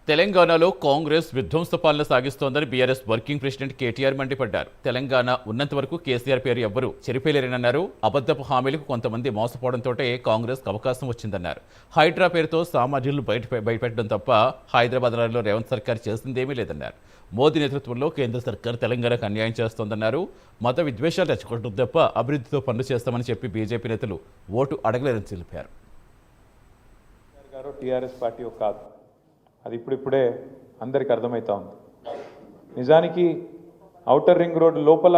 తెలంగాణలో కాంగ్రెస్ విధ్వంస పాలన సాగిస్తోందని BRS working president KTR మండిపడ్డారు. తెలంగాణ ఉన్నంత వరకు కేసీఆర్ పేరు ఎవ్వరూ చెరిపేలేరన్నారు. అబద్ధపు హామీలకు కొంతమంది మోసపోవడంతో కాంగ్రెస్ అవకాశం వచ్చిందన్నారు. హైడ్రా పేరుతో సామాజికులు బయటపెట్టడం తప్ప హైదరాబాద్లో రేవంత్ సర్కార్ చేసిందేమీ లేదన్నారు. మోదీ నేతృత్వంలో కేంద్ర సర్కార్ తెలంగాణకు అన్యాయం చేస్తోందన్నారు. మత విద్వేషాలు రెచ్చగొట్టడం తప్ప అభివృద్ధితో పనులు చేస్తామని చెప్పి బీజేపీ నేతలు ఓటు అడగలేరని తెలిపారు. టీఆర్ఎస్ పార్టీ కాదు, అది ఇప్పుడిప్పుడే అందరికీ అర్థమవుతా ఉంది. నిజానికి ఔటర్ రింగ్ రోడ్ లోపల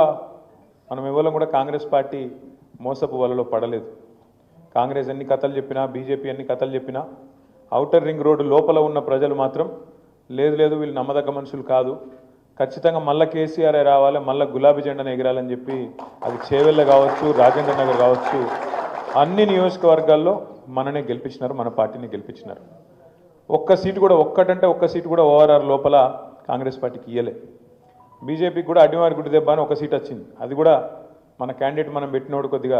మనం ఎవరం కూడా కాంగ్రెస్ పార్టీ మోసపు వలలో పడలేదు. కాంగ్రెస్ ఎన్ని కథలు చెప్పినా, బీజేపీ ఎన్ని కథలు చెప్పినా, ఔటర్ రింగ్ రోడ్డు లోపల ఉన్న ప్రజలు మాత్రం లేదు లేదు వీళ్ళు నమ్మదగ్గ మనుషులు కాదు, ఖచ్చితంగా మళ్ళీ కేసీఆర్ రావాలి, మళ్ళీ గులాబీ జెండాను ఎగరాలని చెప్పి అది చేవెళ్ళ కావచ్చు, రాజేంద్ర నగర్ కావచ్చు, అన్ని నియోజకవర్గాల్లో మననే గెలిపించినారు, మన పార్టీని గెలిపించినారు. ఒక్క సీటు కూడా ఓఆర్ఆర్ లోపల కాంగ్రెస్ పార్టీకి ఇయ్యలే. బీజేపీకి కూడా అడ్డిమారి గుడ్డి దెబ్బ అని ఒక సీట్ వచ్చింది. అది కూడా మన క్యాండిడేట్ మనం పెట్టినోడు కొద్దిగా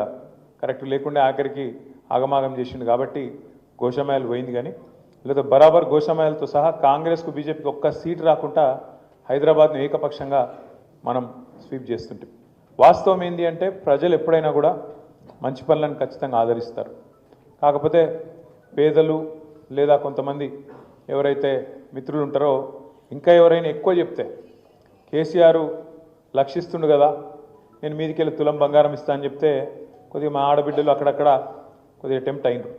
కరెక్ట్ లేకుండా ఆఖరికి ఆగమాగం చేసిండు కాబట్టి గోషామాయలు పోయింది. కానీ లేదా బరాబర్ గోషామాయలతో సహా కాంగ్రెస్కు బీజేపీకి ఒక్క సీటు రాకుండా హైదరాబాద్ను ఏకపక్షంగా మనం స్వీప్ చేస్తుంటాం. వాస్తవం ఏంటి అంటే ప్రజలు ఎప్పుడైనా కూడా మంచి పనులను ఖచ్చితంగా ఆదరిస్తారు. కాకపోతే పేదలు లేదా కొంతమంది ఎవరైతే మిత్రులు ఉంటారో ఇంకా ఎవరైనా ఎక్కువ చెప్తే కేసీఆర్ లక్షిస్తుండు కదా, నేను మీదికి వెళ్ళి తులం బంగారం ఇస్తా అని చెప్తే కొద్దిగా మా ఆడబిడ్డలు అక్కడక్కడ కొద్దిగా టెంప్ట్ అయినరు.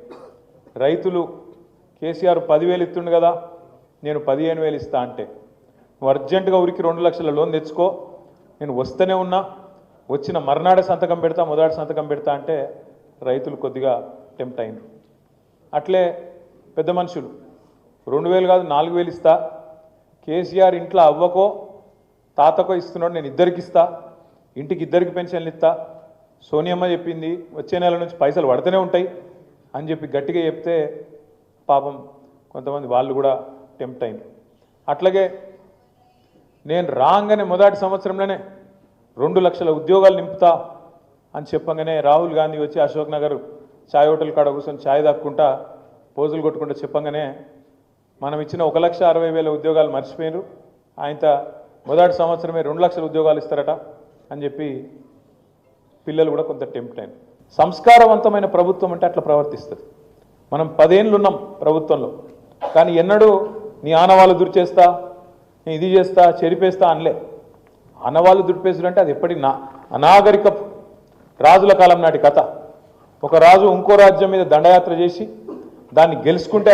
రైతులు కేసీఆర్ 10,000 ఇస్తుండు కదా, నేను 15,000 ఇస్తా అంటే నువ్వు అర్జెంటుగా ఊరికి 2 లక్షల లోన్ తెచ్చుకో, నేను వస్తూనే ఉన్నా, వచ్చిన మర్నాడే సంతకం పెడతా, మొదటి సంతకం పెడతా అంటే రైతులు కొద్దిగా టెంప్ట్ అయినరు. అట్లే పెద్ద మనుషులు 2,000 కాదు 4,000 ఇస్తా, కేసీఆర్ ఇంట్లో అవ్వకో తాతకో ఇస్తున్నాడు, నేను ఇద్దరికి ఇస్తా, ఇంటికి ఇద్దరికి పెన్షన్లు ఇస్తా, సోనియమ్మ చెప్పింది వచ్చే నెల నుంచి పైసలు పడుతూనే ఉంటాయి అని చెప్పి గట్టిగా చెప్తే పాపం కొంతమంది వాళ్ళు కూడా టెంప్ట్ అయినారు. అట్లాగే నేను రాగానే మొదటి సంవత్సరంలోనే 2 లక్షల ఉద్యోగాలు నింపుతా అని చెప్పగానే రాహుల్ గాంధీ వచ్చి అశోక్ నగర్ ఛాయ్ హోటల్ కాడ కూర్చొని ఛాయ్ దాక్కుంటా పోజులు కొట్టుకుంటూ చెప్పగానే మనం ఇచ్చిన 1,60,000 ఉద్యోగాలు మర్చిపోయారు, ఆయన మొదటి సంవత్సరమే 2 లక్షల ఉద్యోగాలు ఇస్తారట అని చెప్పి పిల్లలు కూడా కొంత టెంప్ట్ అయినారు. సంస్కారవంతమైన ప్రభుత్వం అంటే అట్లా ప్రవర్తిస్తుంది. మనం 10 ఏళ్ళు ఉన్నాం ప్రభుత్వంలో, కానీ ఎన్నడూ నీ ఆనవాళ్ళు దురిచేస్తా, నేను ఇది చేస్తా, చెరిపేస్తా అనలే. ఆనవాళ్ళు దురిపేసుడు అంటే అది ఎప్పటి అనాగరిక రాజుల కాలం నాటి కథ. ఒక రాజు ఇంకో రాజ్యం మీద దండయాత్ర చేసి దాన్ని గెలుచుకుంటే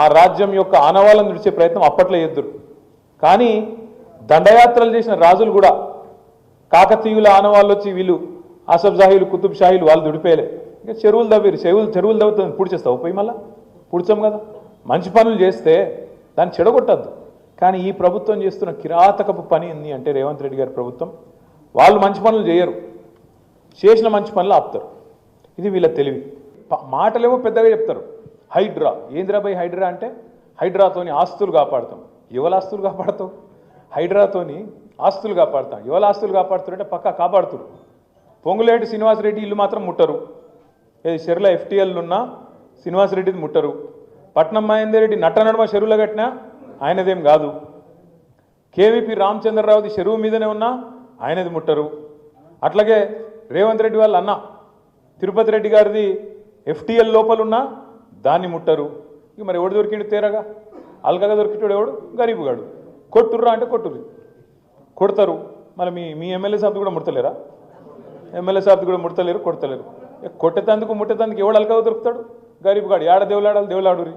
ఆ రాజ్యం యొక్క ఆనవాళ్ళను విడిచే ప్రయత్నం అప్పట్లో ఎద్దురు. కానీ దండయాత్రలు చేసిన రాజులు కూడా కాకతీయుల ఆనవాళ్ళు వచ్చి వీళ్ళు ఆసఫ్ జాహీలు, కుతుబ్ షాహీలు వాళ్ళు దుడిపేయలే. ఇంకా చెరువులు తవ్వుతుంది పుడిచేస్తావు పోయి మళ్ళీ పుడిచాం కదా. మంచి పనులు చేస్తే దాన్ని చెడగొట్టద్దు. కానీ ఈ ప్రభుత్వం చేస్తున్న కిరాతకపు పని ఏంది అంటే రేవంత్ రెడ్డి గారి ప్రభుత్వం, వాళ్ళు మంచి పనులు చేయరు, చేసిన మంచి పనులు ఆపుతారు. ఇది వీళ్ళ తెలివి. మాటలేమో పెద్దగా చెప్తారు. హైడ్రా ఏంద్రాబాయ్, హైడ్రా అంటే హైడ్రాతోని ఆస్తులు కాపాడుతాం. ఎవరి ఆస్తులు కాపాడుతావు? హైడ్రాతోని ఆస్తులు కాపాడుతాం. ఎవరి ఆస్తులు కాపాడుతారంటే పక్కా కాపాడుతారు. పొంగులేటి శ్రీనివాసరెడ్డి ఇల్లు మాత్రం ముట్టరు. ఏది చెరువుల FTL ఉన్నా శ్రీనివాసరెడ్డిది ముట్టరు. పట్నం మహేందర్ రెడ్డి నట్టనడమ చెరువులో కట్టినా ఆయనదేం కాదు. KVP రామచంద్రరావుది చెరువు మీదనే ఉన్నా ఆయనది ముట్టరు. అట్లాగే రేవంత్ రెడ్డి వాళ్ళ అన్న తిరుపతి రెడ్డి గారిది FTL లోపలున్నా దాన్ని ముట్టరు. ఇక మరి ఎవడు దొరికిండు తేరగా? అల్కగా దొరికిటాడు ఎవడు? గరీబుగాడు. కొట్టుర్రా అంటే కొడతారు. మరి మీ ఎమ్మెల్యే సాబ్ది కూడా ముడతలేరా? ఎమ్మెల్యే సాబ్ది కూడా ముడతలేరు, కొడతలేరు. కొట్టేతందుకు ముట్టేతందుకు ఎవడు అల్కగా దొరుకుతాడు? గరీబుగాడు. ఏడ దేవులాడురి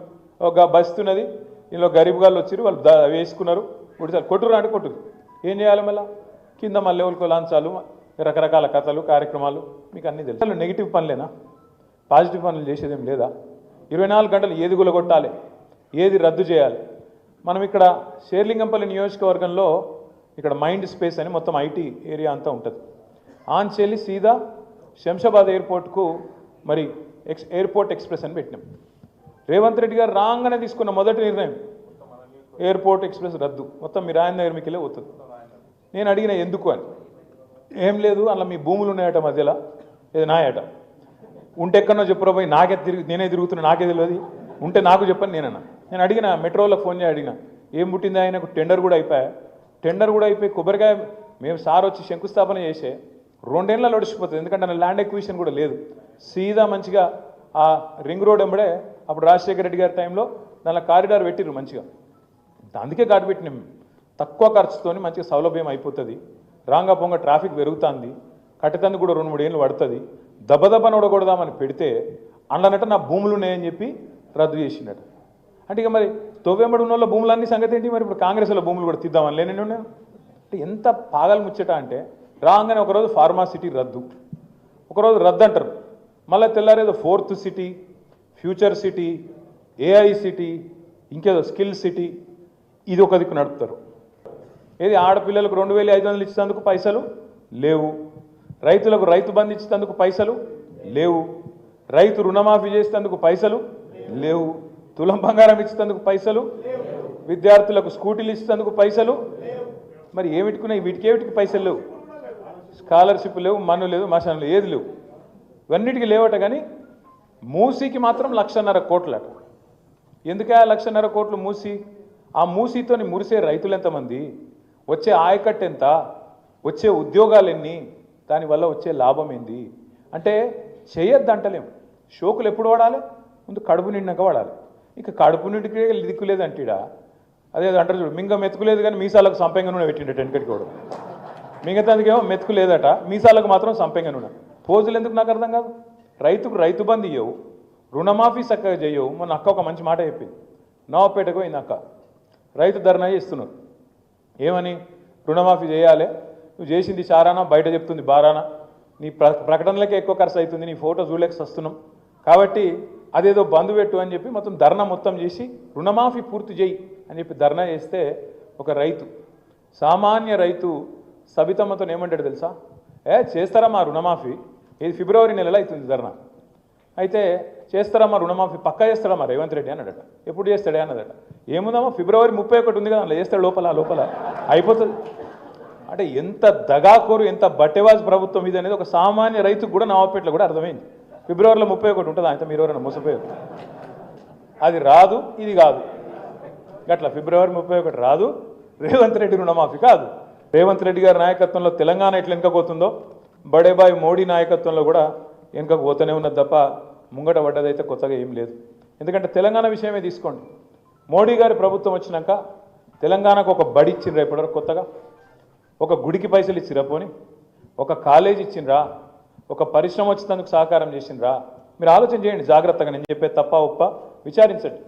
ఒక బస్తున్నది, ఇందులో గరీబుగాళ్ళు వచ్చి వాళ్ళు వేసుకున్నారు, కొట్టుర్రా అంటే కొట్టురు. ఏం చేయాలి మళ్ళీ? కింద మళ్ళీ ఎవరికో లాంచాలు, రకరకాల కథలు, కార్యక్రమాలు మీకు అన్నీ తెలుసు. నెగిటివ్ పనులేనా? పాజిటివ్ పనులు చేసేదేం లేదా? 24 గంటలు ఏది గులగొట్టాలి, ఏది రద్దు చేయాలి. మనం ఇక్కడ షేర్లింగంపల్లి నియోజకవర్గంలో ఇక్కడ మైండ్ స్పేస్ అని మొత్తం IT ఏరియా అంతా ఉంటుంది. ఆంచెల్లి సీదా శంషాబాద్ ఎయిర్పోర్ట్కు మరి ఎయిర్పోర్ట్ ఎక్స్ప్రెస్ అని పెట్టినాం. రేవంత్ రెడ్డి గారు రాగానే తీసుకున్న మొదటి నిర్ణయం ఎయిర్పోర్ట్ ఎక్స్ప్రెస్ రద్దు, మొత్తం మీరు ఆయన దగ్గర మీకెళ్ళే పోతుంది. నేను అడిగిన ఎందుకు అని, ఏం లేదు అందులో మీ భూములు ఉన్నాయట మధ్యలో, ఇది నాయట, ఉంటే ఎక్కడో చెప్పురా పోయి నేనే తిరుగుతున్నా, నాకే తెలియదు, ఉంటే నాకు చెప్పని నేనన్నా. నేను అడిగిన మెట్రోలో ఫోన్ చేసి అడిగిన ఏం పుట్టింది ఆయనకు టెండర్ కూడా అయిపోయి కొబ్బరికాయ మేము సార్ వచ్చి శంకుస్థాపన చేసే 2 ఏళ్ళలో ఒడిచిపోతుంది, ఎందుకంటే ల్యాండ్ ఎక్విజిషన్ కూడా లేదు. సీదా మంచిగా ఆ రింగ్ రోడ్ ఎంబడే అప్పుడు రాజశేఖర రెడ్డి గారి టైంలో దానిలో కారిడార్ పెట్టిర్రు మంచిగా. అందుకే కాటు పెట్టినాం, తక్కువ ఖర్చుతోని మంచిగా సౌలభ్యం అయిపోతుంది. రాంగా పొంగ ట్రాఫిక్ పెరుగుతుంది, కట్టెతందుకు కూడా 2-3 ఏళ్ళు పడుతుంది. దెబ్బ నొడగొడదామని పెడితే అందులోనట నా భూములు ఉన్నాయని చెప్పి రద్దు చేసినట్టు. అంటే ఇక మరి తొవ్వెంబడి ఉన్న వాళ్ళ భూములన్నీ సంగతి ఏంటి? మరి ఇప్పుడు కాంగ్రెస్లో భూములు కూడా తీద్దామని లేని ఉన్నాయి. అంటే ఎంత పాగలు ముచ్చట అంటే రాగానే ఒకరోజు ఫార్మాసిటీ రద్దు, ఒకరోజు రద్దు అంటారు, మళ్ళీ తెల్లారేదో 4th city, future city, AI city, ఇంకేదో స్కిల్ సిటీ, ఇది ఒక దిక్కు నడుపుతారు. ఏది ఆడపిల్లలకు 2500 ఇచ్చేందుకు పైసలు లేవు, రైతులకు రైతు బంధు ఇచ్చేందుకు పైసలు లేవు, రైతు రుణమాఫీ చేసేందుకు పైసలు లేవు, తులం బంగారం ఇచ్చేందుకు పైసలు, విద్యార్థులకు స్కూటీలు ఇచ్చేందుకు పైసలు. మరి ఏమిటికున్నాయి? వీటికి పైసలు లేవు, స్కాలర్షిప్ లేవు, మన్ను లేదు, మశానం లేదు, ఏది లేవు, ఇవన్నిటికీ లేవట. కానీ మూసీకి మాత్రం 1,50,000 కోట్లట. ఎందుకే 1,50,000 కోట్లు మూసీ? ఆ మూసీతోని మురిసే రైతులు ఎంతమంది, వచ్చే ఆయకట్టు ఎంత, వచ్చే ఉద్యోగాలు ఎన్ని, దానివల్ల వచ్చే లాభం ఏంది అంటే చేయొద్దంటలేము. షోకులు ఎప్పుడు వాడాలి? ముందు కడుపు నిండాక వాడాలి. ఇక కడుపు నిండికి దిక్కులేదంటీడా, అదే అంటారు చూడు, మింగ మెతుకులేదు కానీ మీసాలకు సంపెంగ నూనె పెట్టిండే టెన్కటికి కూడా, మిగతాదికేమో మెతుకు లేదట, మీసాలకు మాత్రం సంపెంగ నూనె. పోజులు ఎందుకు నాకు అర్థం కాదు. రైతుకు రైతు బంధు ఇవ్వవు, రుణమాఫీ చక్కగా చేయవు. మొన్న అక్క ఒక మంచి మాట చెప్పింది, నవాపేటకు పోయింది అక్క, రైతు ధర్నా చేస్తున్నారు. ఏమని? రుణమాఫీ చేయాలి, నువ్వు చేసింది చారానా, బయట చెప్తుంది బారానా, నీ ప్రకటనలకే ఎక్కువ ఖర్చు అవుతుంది, నీ ఫోటో చూడలేక వస్తున్నాం కాబట్టి అదేదో బంధు పెట్టు అని చెప్పి మొత్తం ధర్నా మొత్తం చేసి రుణమాఫీ పూర్తి చేయి అని చెప్పి ధర్నా చేస్తే ఒక రైతు, సామాన్య రైతు సబితమ్మతో ఏమంటాడు తెలుసా? చేస్తారా మా రుణమాఫీ, ఇది ఫిబ్రవరి నెలలో అవుతుంది ధర్నా, అయితే చేస్తారా మా రుణమాఫీ, పక్కా చేస్తాడా మా రేవంత్ రెడ్డి అన్నాడట. ఎప్పుడు చేస్తాడే అన్నదట. ఏముందమ్మా ఫిబ్రవరి 31 ఉంది కదా, అందులో చేస్తాడు, లోపల అయిపోతుంది. అంటే ఎంత దగాకోరు, ఎంత బట్టెవాజ్ ప్రభుత్వం ఇది అనేది ఒక సామాన్య రైతుకు కూడా నవాపేటలో కూడా అర్థమైంది. ఫిబ్రవరిలో 31 ఉంటుంది, అయితే మీరు ఎవరైనా మోసపోయారు. అది రాదు, ఇది కాదు, గట్లా ఫిబ్రవరి 31 రాదు, రేవంత్ రెడ్డి రుణమాఫీ కాదు. రేవంత్ రెడ్డి గారి నాయకత్వంలో తెలంగాణ ఎట్లా వెనుకపోతుందో బడేబాయ్ మోడీ నాయకత్వంలో కూడా వెనుకకు పోతూనే ఉన్నది తప్ప ముంగట పడ్డదైతే కొత్తగా ఏం లేదు. ఎందుకంటే తెలంగాణ విషయమే తీసుకోండి, మోడీ గారి ప్రభుత్వం వచ్చినాక తెలంగాణకు ఒక బడి ఇచ్చిండ్రా ఇప్పటివరకు కొత్తగా, ఒక గుడికి పైసలు ఇచ్చిరా, పోని ఒక కాలేజ్ ఇచ్చిండ్రా, ఒక పరిశ్రమ వచ్చేందుకు సహకారం చేసిండ్రా? మీరు ఆలోచన చేయండి జాగ్రత్తగా, నేను చెప్పే తప్ప ఉప్ప విచారించండి.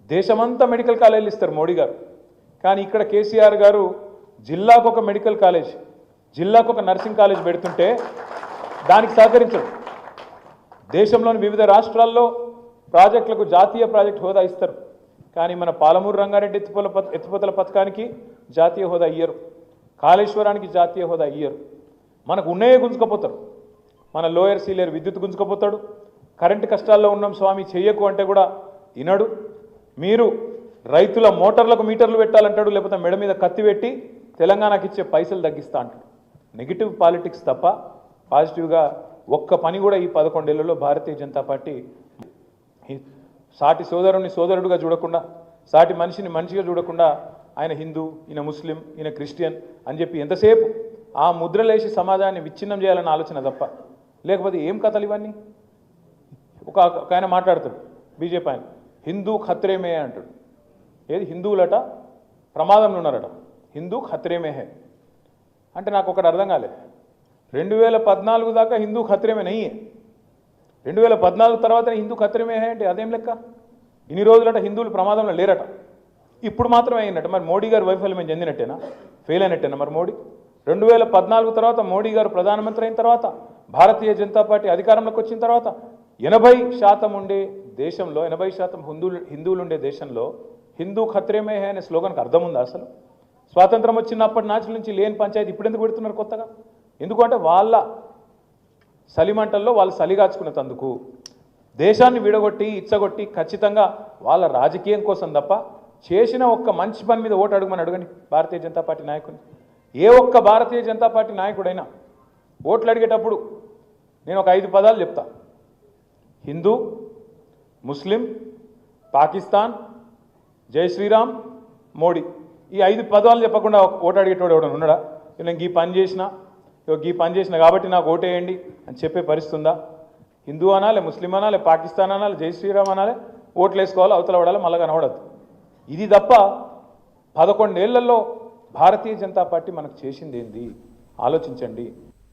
దేశమంతా మెడికల్ కాలేజీలు ఇస్తారు మోడీ గారు, కానీ ఇక్కడ కేసీఆర్ గారు జిల్లాకు ఒక మెడికల్ కాలేజ్, జిల్లాకు ఒక నర్సింగ్ కాలేజ్ పెడుతుంటే దానికి సహకరించడు. దేశంలోని వివిధ రాష్ట్రాల్లో ప్రాజెక్టులకు జాతీయ ప్రాజెక్ట్ హోదా ఇస్తారు, కానీ మన పాలమూరు రంగారెడ్డి ఎత్తిపోతల పథకానికి జాతీయ హోదా ఇయ్యరు, కాళేశ్వరానికి జాతీయ హోదా ఇయ్యరు. మనకు ఉన్నాయే గుంజుకపోతారు. మన లోయర్ సీలేరు విద్యుత్ గుంజుకపోతాడు. కరెంటు కష్టాల్లో ఉన్నాం స్వామి చెయ్యకు అంటే కూడా వినడు. మీరు రైతుల మోటార్లకు మీటర్లు పెట్టాలంటాడు, లేకపోతే మెడ మీద కత్తి పెట్టి తెలంగాణకి ఇచ్చే పైసలు తగ్గిస్తా అంటాడు. నెగిటివ్ పాలిటిక్స్ తప్ప పాజిటివ్గా ఒక్క పని కూడా ఈ 11 ఏళ్లలో భారతీయ జనతా పార్టీ సాటి సోదరుని సోదరుడుగా చూడకుండా, సాటి మనిషిని మనిషిగా చూడకుండా, ఆయన హిందూ, ఈయన ముస్లిం, ఈయన క్రిస్టియన్ అని చెప్పి ఎంతసేపు ఆ ముద్రలేసి సమాజాన్ని విచ్ఛిన్నం చేయాలన్న ఆలోచన తప్ప, లేకపోతే ఏం కథలు ఇవన్నీ. ఒక ఆయన మాట్లాడతాడు బీజేపీ ఆయన, హిందూ ఖత్రేమే అంటాడు. ఏది హిందువులట ప్రమాదంలో ఉన్నారట, హిందూ ఖత్రేమే హే అంటే నాకు ఒకటి అర్థం కాలేదు. 2014 దాకా హిందూ ఖత్రేమే నయ్యే, 2014 తర్వాతనే హిందూ ఖత్రేమే హే అంటే అదేం లెక్క? ఇన్ని రోజులట హిందువులు ప్రమాదంలో లేరట, ఇప్పుడు మాత్రమే అయినట్టు. మరి మోడీ గారు వైఫల్యం చెందినట్టేనా, ఫెయిల్ అయినట్టేనా మరి మోడీ? 2014 తర్వాత మోడీ గారు ప్రధానమంత్రి అయిన తర్వాత, భారతీయ జనతా పార్టీ అధికారంలోకి వచ్చిన తర్వాత 80% ఉండే దేశంలో, 80% హిందువులు ఉండే దేశంలో హిందూ ఖత్రేమే హే అనే స్లోగన్కి అర్థం ఉందా అసలు? స్వాతంత్రం వచ్చినప్పటి నాటి నుంచి లేని పంచాయతీ ఇప్పుడు ఎందుకు పెడుతున్నారు కొత్తగా? ఎందుకంటే వాళ్ళ సలిమంటల్లో వాళ్ళు సలిగాచుకునేందుకు దేశాన్ని విడగొట్టి ఇచ్చగొట్టి ఖచ్చితంగా వాళ్ళ రాజకీయం కోసం తప్ప చేసిన ఒక్క మంచి పని మీద ఓటు అడగమని అడగండి భారతీయ జనతా పార్టీ నాయకుని. ఏ ఒక్క భారతీయ జనతా పార్టీ నాయకుడైనా ఓట్లు అడిగేటప్పుడు నేను ఒక 5 పదాలు చెప్తా: హిందూ, ముస్లిం, పాకిస్తాన్, జై శ్రీరామ్ మోడీ ఈ 5 పదాలు చెప్పకుండా ఓటు అడిగేటోడు ఎవడన్నా ఉన్నాడా? నేను ఈ పని చేసిన ఈ పని చేసిన కాబట్టి నాకు ఓటేయండి అని చెప్పే పరిస్థితి ఉందా? హిందూ అనాలి, ముస్లిం అనాలి, పాకిస్తాన్ అనాలి, జై శ్రీరామ్ అనాలి, ఓట్లు వేసుకోవాలి, అవతల పడాలి, మళ్ళీ కనబడద్దు. ఇది తప్ప 11 ఏళ్లలో భారతీయ జనతా పార్టీ మనకు చేసింది ఏంది ఆలోచించండి.